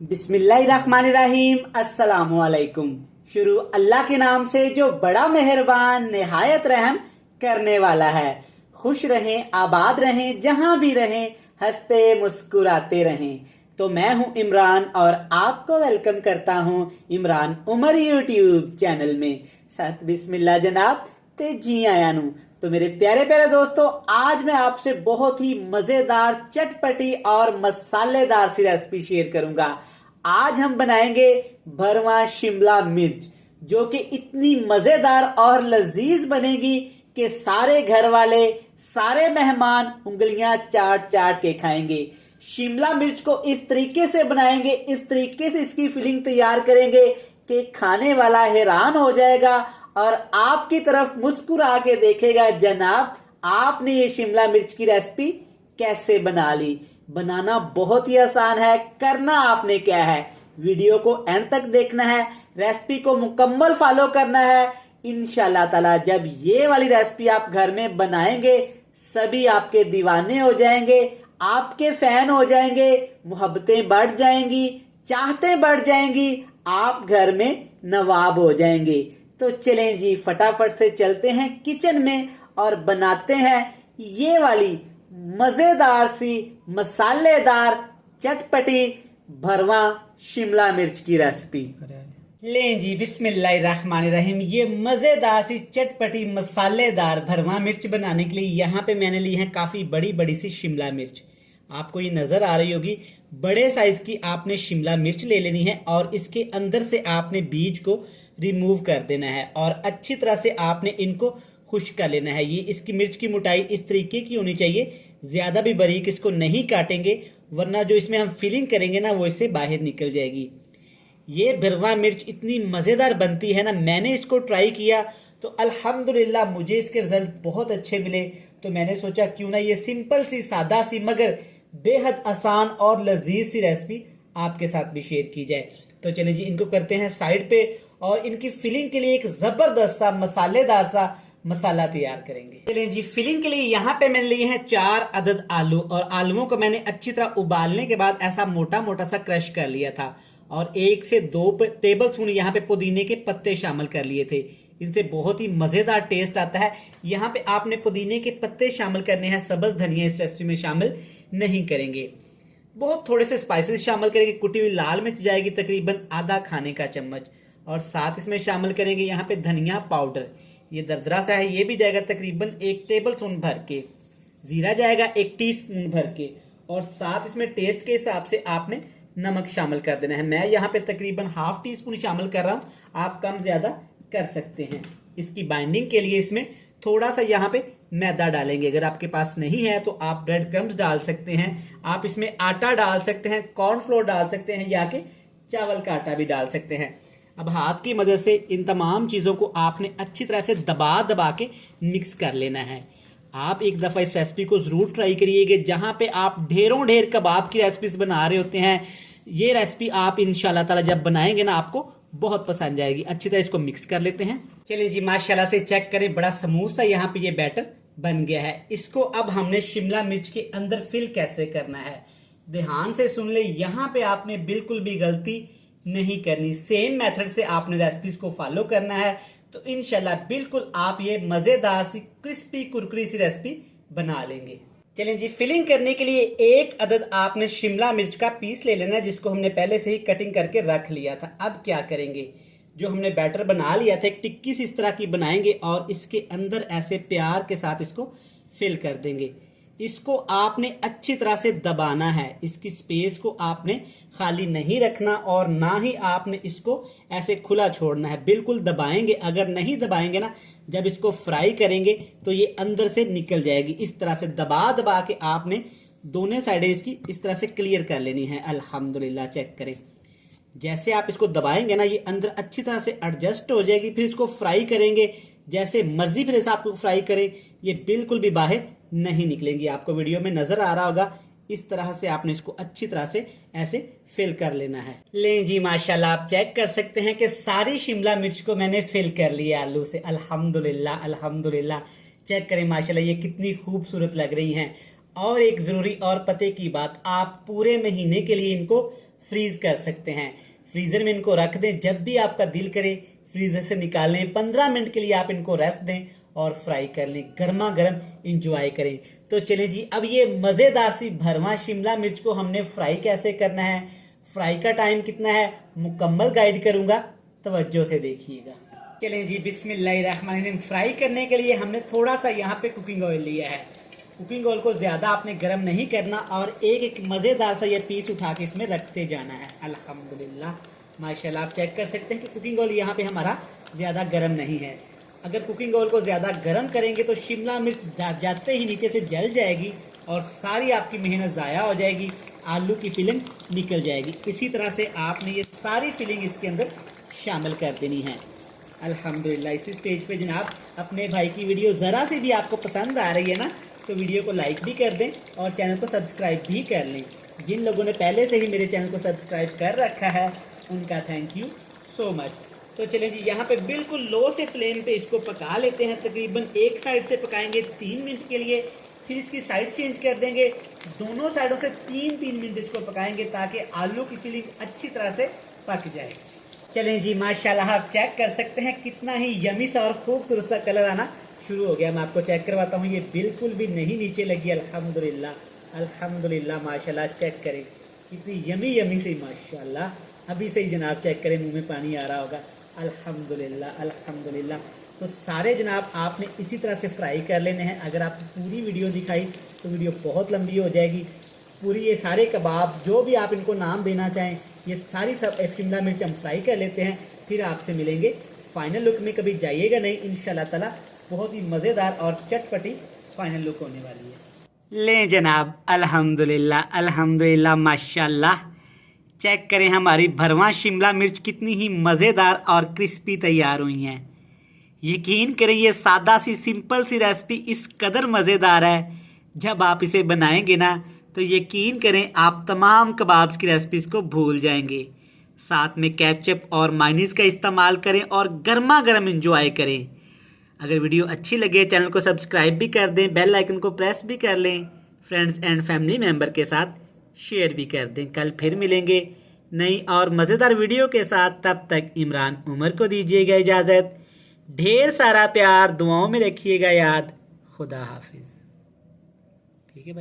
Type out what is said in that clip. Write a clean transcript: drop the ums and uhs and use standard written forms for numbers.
बिस्मिल्लाहिर्रहमानिर्रहीम। अस्सलामुअलैकुम। शुरू अल्लाह के नाम से जो बड़ा मेहरबान निहायत रहम करने वाला है। खुश रहें, आबाद रहें, जहां भी रहें, हंसते मुस्कुराते रहें। तो मैं हूं इमरान और आपको वेलकम करता हूं इमरान उमर यूट्यूब चैनल में। सत बिस्मिल्लाह जनाब ते जी आया नू। तो मेरे प्यारे प्यारे दोस्तों, आज मैं आपसे बहुत ही मजेदार, चटपटी और मसालेदार सी रेसिपी शेयर करूंगा। आज हम बनाएंगे भरवा शिमला मिर्च, जो कि इतनी मजेदार और लजीज बनेगी कि सारे घर वाले, सारे मेहमान उंगलियां चाट चाट के खाएंगे। शिमला मिर्च को इस तरीके से बनाएंगे, इस तरीके से इसकी फिलिंग तैयार करेंगे कि खाने वाला हैरान हो जाएगा और आपकी तरफ मुस्कुरा के देखेगा, जनाब आपने ये शिमला मिर्च की रेसिपी कैसे बना ली। बनाना बहुत ही आसान है, करना आपने क्या है, वीडियो को एंड तक देखना है, रेसिपी को मुकम्मल फॉलो करना है। इंशाल्लाह ताला जब ये वाली रेसिपी आप घर में बनाएंगे, सभी आपके दीवाने हो जाएंगे, आपके फैन हो जाएंगे, मोहब्बतें बढ़ जाएंगी, चाहतें बढ़ जाएंगी, आप घर में नवाब हो जाएंगे। तो चलें जी, फटाफट से चलते हैं किचन में और बनाते हैं ये वाली मजेदार सी, मसालेदार, चटपटी भरवा शिमला मिर्च की रेसिपी। लें जी, बिस्मिल्लाहिर्रहमानिर्रहीम। ये मजेदार सी, चटपटी, मसालेदार भरवा मिर्च बनाने के लिए यहाँ पे मैंने ली है काफी बड़ी बड़ी सी शिमला मिर्च। आपको ये नजर आ रही होगी। बड़े साइज की आपने शिमला मिर्च ले लेनी है और इसके अंदर से आपने बीज को रिमूव कर देना है और अच्छी तरह से आपने इनको खुश्क कर लेना है। ये इसकी मिर्च की मोटाई इस तरीके की होनी चाहिए, ज्यादा भी बारीक इसको नहीं काटेंगे, वरना जो इसमें हम फिलिंग करेंगे ना, वो इससे बाहर निकल जाएगी। ये भरवा मिर्च इतनी मजेदार बनती है ना, मैंने इसको ट्राई किया तो अल्हम्दुलिल्लाह मुझे इसके रिजल्ट बहुत अच्छे मिले। तो मैंने सोचा क्यों ना ये सिंपल सी, सादा सी, मगर बेहद आसान और लजीज सी रेसिपी आपके साथ भी शेयर की जाए। तो चलिए जी, इनको करते हैं साइड पे और इनकी फिलिंग के लिए एक जबरदस्त सा, मसालेदार सा मसाला तैयार करेंगे। चलिए जी, फिलिंग के लिए यहाँ पे मैंने लिए हैं 4 अदद आलू और आलूओं को मैंने अच्छी तरह उबालने के बाद ऐसा मोटा मोटा सा क्रश कर लिया था और 1 से 2 टेबल स्पून यहाँ पे पुदीने के पत्ते शामिल कर लिए थे। इनसे बहुत ही मजेदार टेस्ट आता है। यहाँ पे आपने पुदीने के पत्ते शामिल करने हैं, सब्ज धनिया इस रेसिपी में शामिल नहीं करेंगे। बहुत थोड़े से स्पाइसेस शामिल करेंगे। कुटी हुई लाल मिर्च जाएगी तकरीबन आधा खाने का चम्मच और साथ इसमें शामिल करेंगे यहाँ पे धनिया पाउडर, ये दरदरा सा है, ये भी जाएगा तकरीबन 1 टेबल स्पून भर के। जीरा जाएगा 1 टीस्पून भर के और साथ इसमें टेस्ट के हिसाब से आपने नमक शामिल कर देना है। मैं यहाँ पे तकरीबन ½ टीस्पून शामिल कर रहा हूँ, आप कम ज्यादा कर सकते हैं। इसकी बाइंडिंग के लिए इसमें थोड़ा सा यहाँ पे मैदा डालेंगे। अगर आपके पास नहीं है तो आप ब्रेड क्रम्स डाल सकते हैं, आप इसमें आटा डाल सकते हैं, कॉर्नफ्लोर डाल सकते हैं या कि चावल का आटा भी डाल सकते हैं। अब हाथ की मदद से इन तमाम चीज़ों को आपने अच्छी तरह से दबा दबा के मिक्स कर लेना है। आप एक दफ़ा इस रेसिपी को ज़रूर ट्राई करिएगा। जहाँ पे आप ढेरों ढेर कबाब की रेसिपीज बना रहे होते हैं, ये रेसिपी आप इंशाल्लाह ताला जब बनाएंगे ना, आपको बहुत पसंद आएगी। अच्छी तरह इसको मिक्स कर लेते हैं। चलिए जी, माशाल्लाह से चेक करें, बड़ा स्मूथ सा यहाँ पे ये बैटर बन गया है। इसको अब हमने शिमला मिर्च के अंदर फिल कैसे करना है, ध्यान से सुन ले। यहाँ पे आपने बिल्कुल भी गलती नहीं करनी, सेम मेथड से आपने रेसिपीज को फॉलो करना है। तो इंशाल्लाह बिल्कुल आप ये मजेदार सी, क्रिस्पी, कुरकुरी सी रेसिपी बना लेंगे। चलिए जी, फिलिंग करने के लिए 1 अदद आपने शिमला मिर्च का पीस ले लेना है, जिसको हमने पहले से ही कटिंग करके रख लिया था। अब क्या करेंगे, जो हमने बैटर बना लिया था, एक टिक्की सी इस तरह की बनाएंगे और इसके अंदर ऐसे प्यार के साथ इसको फिल कर देंगे। इसको आपने अच्छी तरह से दबाना है, इसकी स्पेस को आपने खाली नहीं रखना और ना ही आपने इसको ऐसे खुला छोड़ना है। बिल्कुल दबाएंगे, अगर नहीं दबाएंगे ना, जब इसको फ्राई करेंगे तो ये अंदर से निकल जाएगी। इस तरह से दबा दबा के आपने दोनों साइडें इसकी इस तरह से क्लियर कर लेनी है। अल्हम्दुलिल्लाह, चेक करें, जैसे आप इसको दबाएंगे ना, ये अंदर अच्छी तरह से एडजस्ट हो जाएगी। फिर इसको फ्राई करेंगे जैसे मर्जी, फिर ऐसा आपको फ्राई करें, ये बिल्कुल भी बाहर नहीं निकलेंगी। आपको वीडियो में नजर आ रहा होगा, इस तरह से आपने इसको अच्छी तरह से ऐसे फिल कर लेना है। लें जी, माशाल्लाह आप चेक कर सकते हैं कि सारी शिमला मिर्च को मैंने फिल कर लिया आलू से। अल्हम्दुलिल्लाह, अल्हम्दुलिल्लाह, चेक करें माशाल्लाह ये कितनी खूबसूरत लग रही हैं। और एक जरूरी और पते की बात, आप पूरे महीने के लिए इनको फ्रीज कर सकते हैं। फ्रीजर में इनको रख दें, जब भी आपका दिल करे फ्रीजर से निकालें, 15 मिनट के लिए आप इनको रेस्ट दें और फ्राई कर लें, गर्मा गर्म इंजॉय करें। तो चलें जी, अब ये मज़ेदार सी भरवा शिमला मिर्च को हमने फ्राई कैसे करना है, फ्राई का टाइम कितना है, मुकम्मल गाइड करूंगा, तवज्जो से देखिएगा। चलें जी, बिस्मिल्लाहिर्रहमानिर्रहीम। फ्राई करने के लिए हमने थोड़ा सा यहाँ पे कुकिंग ऑयल लिया है। कुकिंग ऑयल को ज़्यादा आपने गर्म नहीं करना और एक एक मज़ेदार सा ये पीस उठा के इसमें रखते जाना है। अल्हम्दुलिल्लाह, माशाल्लाह। आप चेक कर सकते हैं कि कुकिंग ऑयल यहाँ पे हमारा ज़्यादा गर्म नहीं है। अगर कुकिंग ऑयल को ज़्यादा गर्म करेंगे तो शिमला मिर्च जाते ही नीचे से जल जाएगी और सारी आपकी मेहनत ज़ाया हो जाएगी, आलू की फिलिंग निकल जाएगी। इसी तरह से आपने ये सारी फिलिंग इसके अंदर शामिल कर देनी है। अल्हम्दुलिल्लाह। इसी स्टेज पे जनाब अपने भाई की वीडियो ज़रा से भी आपको पसंद आ रही है ना, तो वीडियो को लाइक भी कर दें और चैनल को सब्सक्राइब भी कर लें। जिन लोगों ने पहले से ही मेरे चैनल को सब्सक्राइब कर रखा है उनका थैंक यू सो मच। तो चलें जी, यहाँ पे बिल्कुल लो से फ्लेम पे इसको पका लेते हैं। तकरीबन एक साइड से पकाएंगे 3 मिनट के लिए, फिर इसकी साइड चेंज कर देंगे। दोनों साइडों से 3-3 मिनट इसको पकाएंगे ताकि आलू की फिलिंग अच्छी तरह से पक जाए। चलें जी, माशाल्लाह आप चेक कर सकते हैं कितना ही यमी सा और खूबसूरत सा कलर आना शुरू हो गया। मैं आपको चेक करवाता हूँ, ये बिल्कुल भी नहीं नीचे लगी। अल्हम्दुलिल्लाह अल्हम्दुलिल्लाह, माशाल्लाह। चेक करें कितनी यमी यमी से, माशाल्लाह। अभी से ही जनाब चेक करें, मुंह में पानी आ रहा होगा। अल्हम्दुलिल्लाह अल्हम्दुलिल्लाह। तो सारे जनाब आपने इसी तरह से फ्राई कर लेने हैं। अगर आप पूरी वीडियो दिखाई तो वीडियो बहुत लंबी हो जाएगी। पूरी ये सारे कबाब जो भी आप इनको नाम देना चाहें, ये सारी सब शिमला मिर्च हम फ्राई कर लेते हैं, फिर आपसे मिलेंगे फाइनल लुक में। कभी जाइएगा नहीं, इंशाल्लाह ताला बहुत ही मज़ेदार और चटपटी फाइनल लुक होने वाली है। ले जनाब, अल्हम्दुलिल्लाह अल्हम्दुलिल्लाह, माशाल्लाह। चेक करें हमारी भरवा शिमला मिर्च कितनी ही मज़ेदार और क्रिस्पी तैयार हुई हैं। यकीन करें ये सादा सी सिंपल सी रेसिपी इस कदर मज़ेदार है, जब आप इसे बनाएंगे ना तो यकीन करें आप तमाम कबाब्स की रेसिपीज़ को भूल जाएंगे। साथ में केचप और मायोनीज़ का इस्तेमाल करें और गर्मा गर्म इंजॉय करें। अगर वीडियो अच्छी लगे चैनल को सब्सक्राइब भी कर दें, बेल आइकन को प्रेस भी कर लें, फ्रेंड्स एंड फैमिली मेम्बर के साथ शेयर भी कर दें। कल फिर मिलेंगे नई और मज़ेदार वीडियो के साथ। तब तक इमरान उमर को दीजिएगा इजाज़त। ढेर सारा प्यार दुआओं में रखिएगा याद। खुदा हाफिज़। ठीक है भाई।